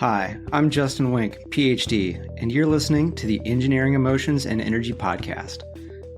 Hi, I'm Justin Wink, Ph.D., and you're listening to the Engineering Emotions and Energy Podcast.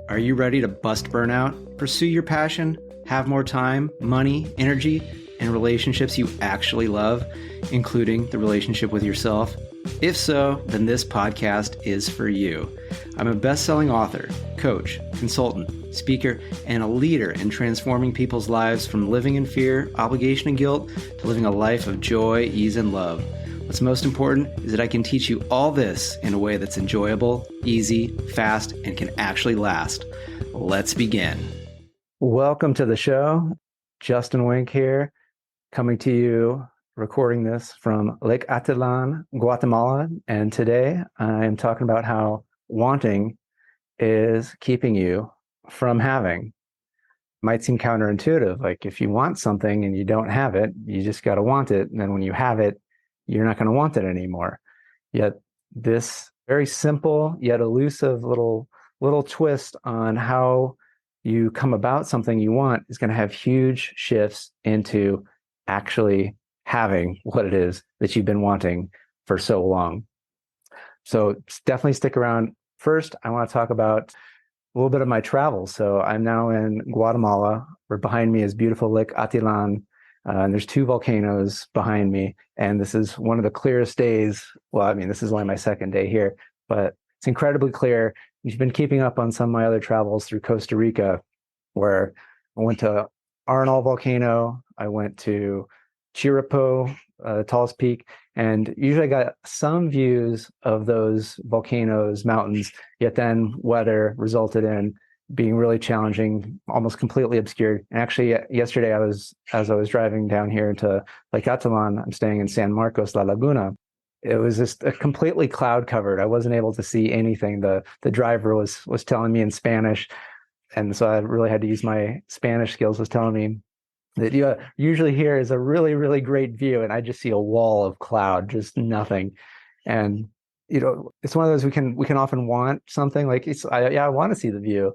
Are you ready to bust burnout, pursue your passion, have more time, money, energy, and relationships you actually love, including the relationship with yourself? If so, then this podcast is for you. I'm a best-selling author, coach, consultant, speaker, and a leader in transforming people's lives from living in fear, obligation, and guilt to living a life of joy, ease, and love. What's most important is that I can teach you all this in a way that's enjoyable, easy, fast, and can actually last. Let's begin. Welcome to the show. Justin Wink here, coming to you, recording this from Lake Atitlán, Guatemala. And today I am talking about how wanting is keeping you from having. Might seem counterintuitive. Like if you want something and you don't have it, you just got to want it. And then when you have it, you're not going to want it anymore. Yet this very simple yet elusive little twist on how you come about something you want is going to have huge shifts into actually having what it is that you've been wanting for so long. So definitely stick around. First, I want to talk about a little bit of my travels. So I'm now in Guatemala, where behind me is beautiful Lake Atitlán. And there's two volcanoes behind me. And this is one of the clearest days. Well, I mean, this is only my second day here, but it's incredibly clear. You've been keeping up on some of my other travels through Costa Rica, where I went to Arenal volcano. I went to Chirripó, the tallest peak. And usually I got some views of those volcanoes, mountains, yet then weather resulted in being really challenging, almost completely obscured. And actually, yesterday, as I was driving down here to Lake Atitlán, I'm staying in San Marcos, La Laguna. It was just completely cloud covered. I wasn't able to see anything. The driver was telling me in Spanish, and so I really had to use my Spanish skills. Was telling me that usually here is a really, really great view, and I just see a wall of cloud, just nothing. And it's one of those we can often want something like I want to see the view.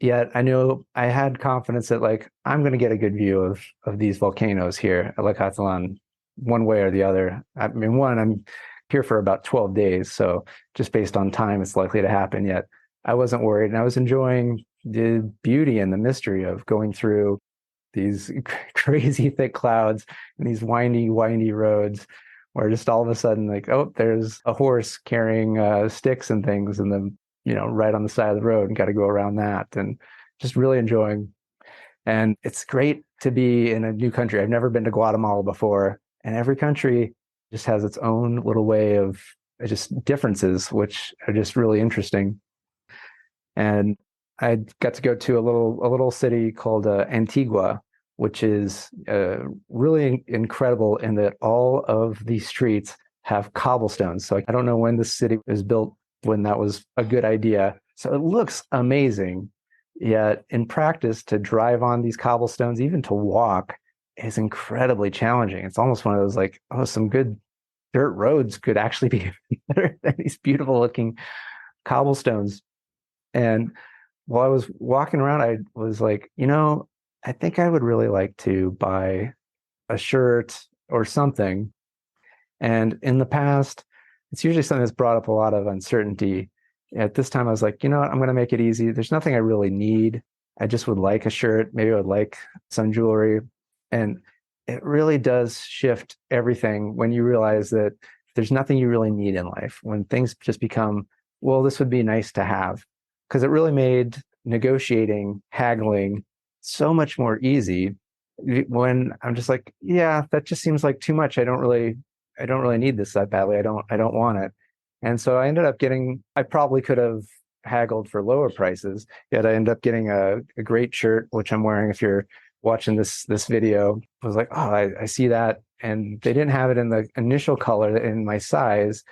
Yet I knew I had confidence that I'm going to get a good view of these volcanoes here at Lake Atitlán, one way or the other. I mean, I'm here for about 12 days, so just based on time, it's likely to happen. Yet I wasn't worried, and I was enjoying the beauty and the mystery of going through these crazy thick clouds and these windy roads, where just all of a sudden, there's a horse carrying sticks and things, and then right on the side of the road, and got to go around that, and just really enjoying. And it's great to be in a new country. I've never been to Guatemala before, and every country just has its own little way of just differences, which are just really interesting. And I got to go to a little city called Antigua, which is really incredible in that all of these streets have cobblestones. So I don't know when this city was built, when that was a good idea. So it looks amazing. Yet in practice, to drive on these cobblestones, even to walk, is incredibly challenging. It's almost one of those some good dirt roads could actually be better than these beautiful looking cobblestones. And while I was walking around, I was like, I think I would really like to buy a shirt or something. And in the past, it's usually something that's brought up a lot of uncertainty. At this time, I was like, I'm going to make it easy. There's nothing I really need. I just would like a shirt. Maybe I would like some jewelry. And it really does shift everything when you realize that there's nothing you really need in life, when things just become, well, this would be nice to have. Because it really made negotiating, haggling so much more easy when I'm just like, yeah, that just seems like too much. I don't really need this that badly. I don't want it. And so I ended up I probably could have haggled for lower prices, yet I ended up getting a great shirt, which I'm wearing. If you're watching this video, I was like, oh, I see that. And they didn't have it in the initial color in my size,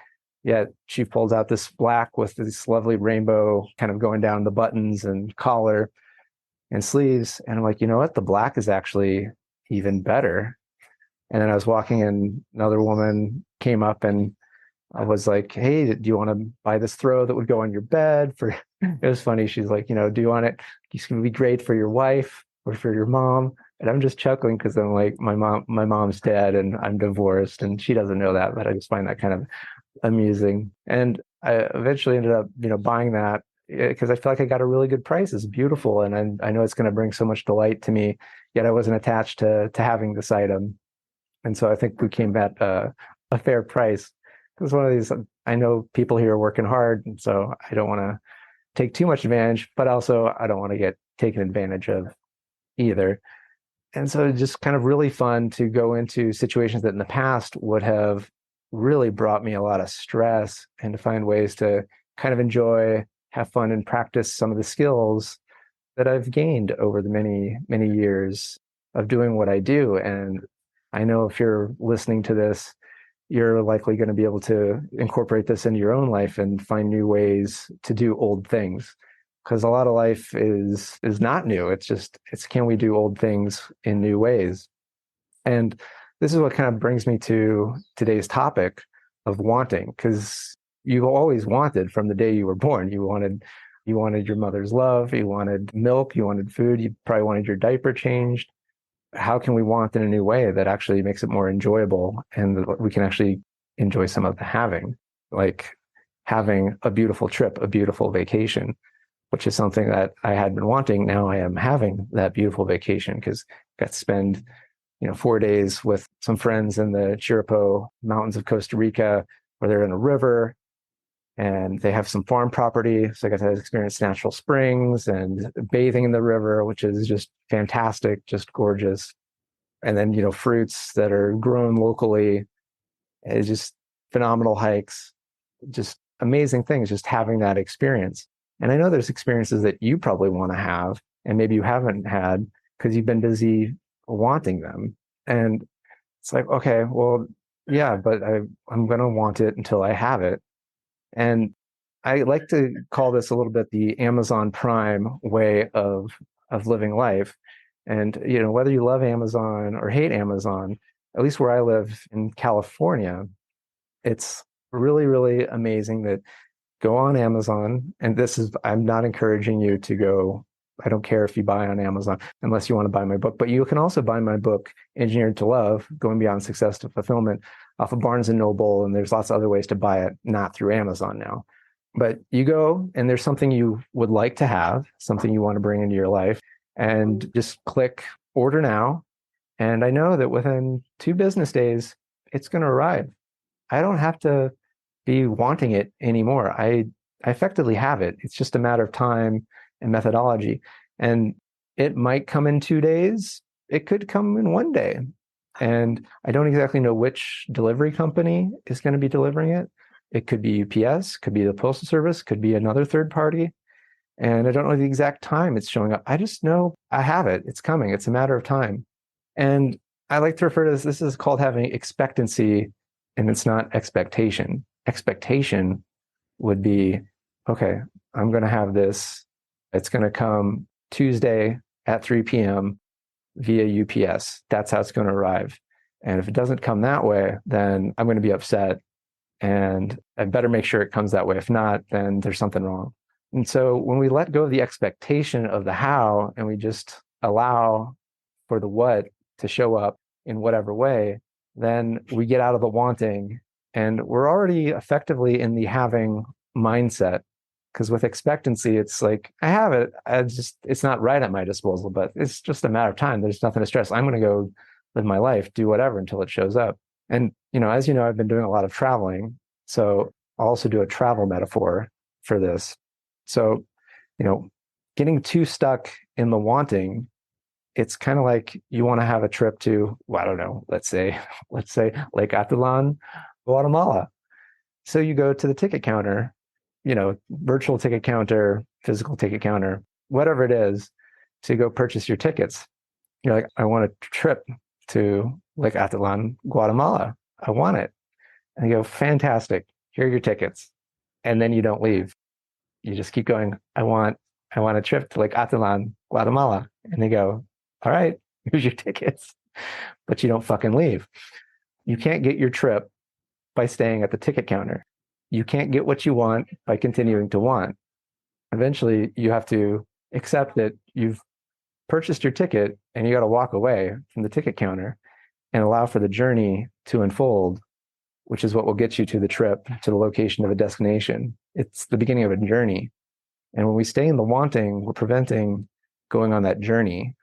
yet she pulls out this black with this lovely rainbow kind of going down the buttons and collar and sleeves. And I'm like, you know what? The black is actually even better. And then I was walking, and another woman came up, and I was like, hey, do you want to buy this throw that would go on your bed? It was funny. She's like, do you want it? It's going to be great for your wife or for your mom. And I'm just chuckling because I'm like, my mom's dead and I'm divorced, and she doesn't know that, but I just find that kind of amusing. And I eventually ended up, buying that because I feel like I got a really good price. It's beautiful, and I know it's going to bring so much delight to me. Yet I wasn't attached to having this item, and so I think we came at a fair price. It's one of these. I know people here are working hard, and so I don't want to take too much advantage, but also I don't want to get taken advantage of either. And so it's just kind of really fun to go into situations that in the past would have really brought me a lot of stress, and to find ways to kind of enjoy, have fun, and practice some of the skills that I've gained over the many, many years of doing what I do. And I know if you're listening to this, you're likely going to be able to incorporate this into your own life and find new ways to do old things, because a lot of life is not new. It's can we do old things in new ways? And this is what kind of brings me to today's topic of wanting, because you've always wanted from the day you were born. You wanted your mother's love, you wanted milk, you wanted food, you probably wanted your diaper changed. How can we want in a new way that actually makes it more enjoyable, and that we can actually enjoy some of the having, like having a beautiful trip, a beautiful vacation, which is something that I had been wanting. Now I am having that beautiful vacation because I got to spend, 4 days with some friends in the Chirripó Mountains of Costa Rica, where they're in a river and they have some farm property. So I got to experience natural springs and bathing in the river, which is just fantastic, just gorgeous. And then, fruits that are grown locally. It's just phenomenal hikes, just amazing things, just having that experience. And I know there's experiences that you probably want to have, and maybe you haven't had because you've been busy wanting them. And it's like, okay, well, yeah, but I'm going to want it until I have it. And I like to call this a little bit the Amazon Prime way of living life. And whether you love Amazon or hate Amazon, at least where I live in California, it's really, really amazing that go on Amazon. And I'm not encouraging you to go. I don't care if you buy on Amazon unless you want to buy my book, but you can also buy my book, Engineered to Love, Going Beyond Success to Fulfillment, off of Barnes and Noble. And there's lots of other ways to buy it, not through Amazon now. But you go and there's something you would like to have, something you want to bring into your life, and just click order now. And I know that within 2 business days, it's going to arrive. I don't have to be wanting it anymore. I effectively have it. It's just a matter of time and methodology. And it might come in 2 days. It could come in one day. And I don't exactly know which delivery company is going to be delivering it. It could be UPS, could be the Postal Service, could be another third party. And I don't know the exact time it's showing up. I just know I have it. It's coming. It's a matter of time. And I like to refer to this is called having expectancy, and it's not expectation. Expectation would be, okay, I'm going to have this. It's going to come Tuesday at 3 p.m. via UPS. That's how it's going to arrive. And if it doesn't come that way, then I'm going to be upset. And I better make sure it comes that way. If not, then there's something wrong. And so when we let go of the expectation of the how, and we just allow for the what to show up in whatever way, then we get out of the wanting, and we're already effectively in the having mindset. Because with expectancy, it's like, I have it. It's not right at my disposal, but it's just a matter of time. There's nothing to stress. I'm going to go live my life, do whatever until it shows up. And, as you know, I've been doing a lot of traveling. So I'll also do a travel metaphor for this. So, getting too stuck in the wanting, it's kind of like you want to have a trip to, well, I don't know, let's say Lake Atitlán, Guatemala. So you go to the ticket counter, virtual ticket counter, physical ticket counter, whatever it is, to go purchase your tickets. You're like, I want a trip to Lake Atitlán, Guatemala. I want it. And you go, fantastic. Here are your tickets. And then you don't leave. You just keep going. I want a trip to Lake Atitlán, Guatemala. And they go, all right, here's your tickets. But you don't fucking leave. You can't get your trip by staying at the ticket counter. You can't get what you want by continuing to want. Eventually, you have to accept that you've purchased your ticket and you got to walk away from the ticket counter and allow for the journey to unfold, which is what will get you to the trip, to the location of a destination. It's the beginning of a journey. And when we stay in the wanting, we're preventing going on that journey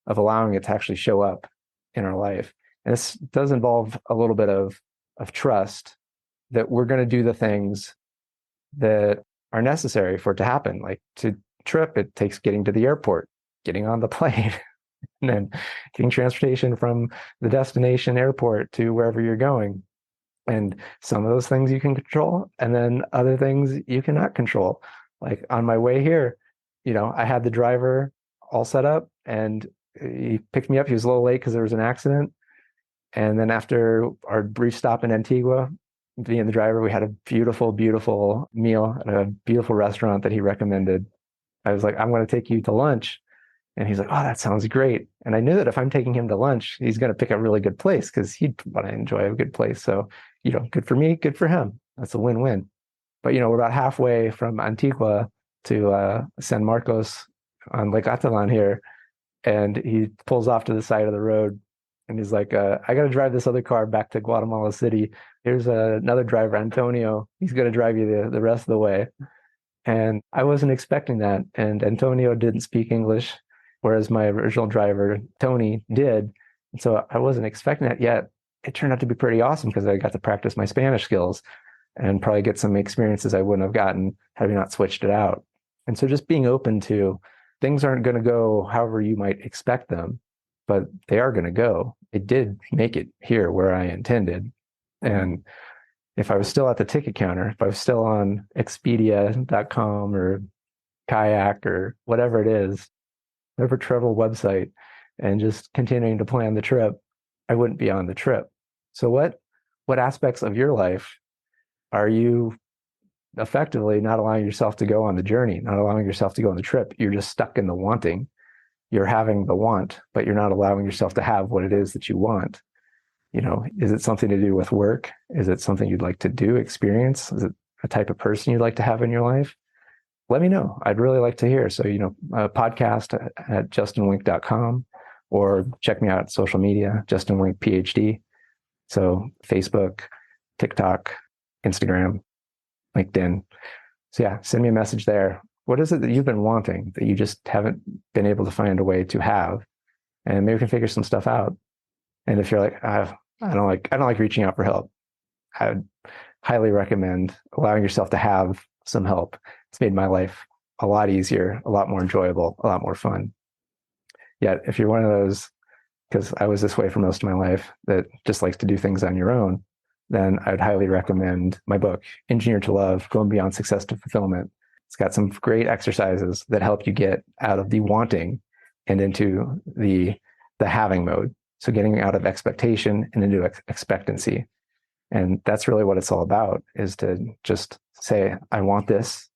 of allowing it to actually show up in our life. And this does involve a little bit of trust that we're going to do the things that are necessary for it to happen. Like to trip, it takes getting to the airport, getting on the plane, and then getting transportation from the destination airport to wherever you're going. And some of those things you can control, and then other things you cannot control. Like on my way here, I had the driver all set up and he picked me up. He was a little late because there was an accident. And then after our brief stop in Antigua, me and the driver, we had a beautiful, beautiful meal at a beautiful restaurant that he recommended. I was like, I'm going to take you to lunch. And he's like, oh, that sounds great. And I knew that if I'm taking him to lunch, he's going to pick a really good place because he'd want to enjoy a good place. So, good for me, good for him. That's a win-win. But, we're about halfway from Antigua to San Marcos on Lake Atitlán here. And he pulls off to the side of the road. And he's like, I got to drive this other car back to Guatemala City. Here's another driver, Antonio. He's going to drive you the rest of the way. And I wasn't expecting that. And Antonio didn't speak English, whereas my original driver, Tony, did. And so I wasn't expecting that yet. It turned out to be pretty awesome because I got to practice my Spanish skills and probably get some experiences I wouldn't have gotten had we not switched it out. And so just being open to things aren't going to go however you might expect them, but they are going to go. It did make it here where I intended. And if I was still at the ticket counter, if I was still on Expedia.com or Kayak or whatever it is, whatever travel website, and just continuing to plan the trip, I wouldn't be on the trip. So what aspects of your life are you effectively not allowing yourself to go on the journey, not allowing yourself to go on the trip? You're just stuck in the wanting. You're having the want, but you're not allowing yourself to have what it is that you want. Is it something to do with work? Is it something you'd like to do, experience? Is it a type of person you'd like to have in your life? Let me know. I'd really like to hear. So, a podcast at justinwink.com, or check me out on social media, Justin Wink, Ph.D. So Facebook, TikTok, Instagram, LinkedIn. So yeah, send me a message there. What is it that you've been wanting that you just haven't been able to find a way to have? And maybe we can figure some stuff out. And if you're like, I don't like reaching out for help, I would highly recommend allowing yourself to have some help. It's made my life a lot easier, a lot more enjoyable, a lot more fun. Yet, if you're one of those, because I was this way for most of my life, that just likes to do things on your own, then I would highly recommend my book, Engineer to Love, Going Beyond Success to Fulfillment. It's got some great exercises that help you get out of the wanting and into the having mode. So getting out of expectation and into expectancy. And that's really what it's all about, is to just say, I want this,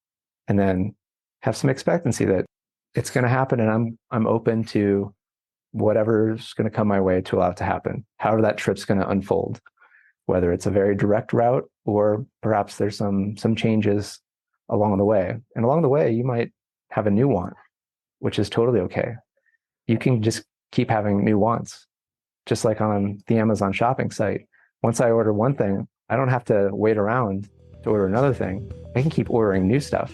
and then have some expectancy that it's going to happen, and I'm open to whatever's going to come my way to allow it to happen, however that trip's going to unfold, whether it's a very direct route or perhaps there's some changes along the way. And along the way, you might have a new want, which is totally okay. You can just keep having new wants. Just like on the Amazon shopping site, once I order one thing, I don't have to wait around to order another thing. I can keep ordering new stuff.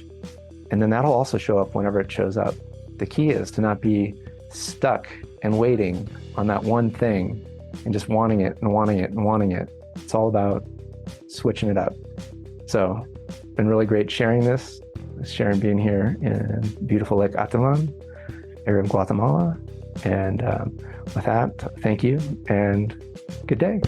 And then that'll also show up whenever it shows up. The key is to not be stuck and waiting on that one thing and just wanting it and wanting it and wanting it. It's all about switching it up. So it's been really great sharing this, Sharon being here in beautiful Lake Atitlán here in Guatemala. And with that, thank you and good day.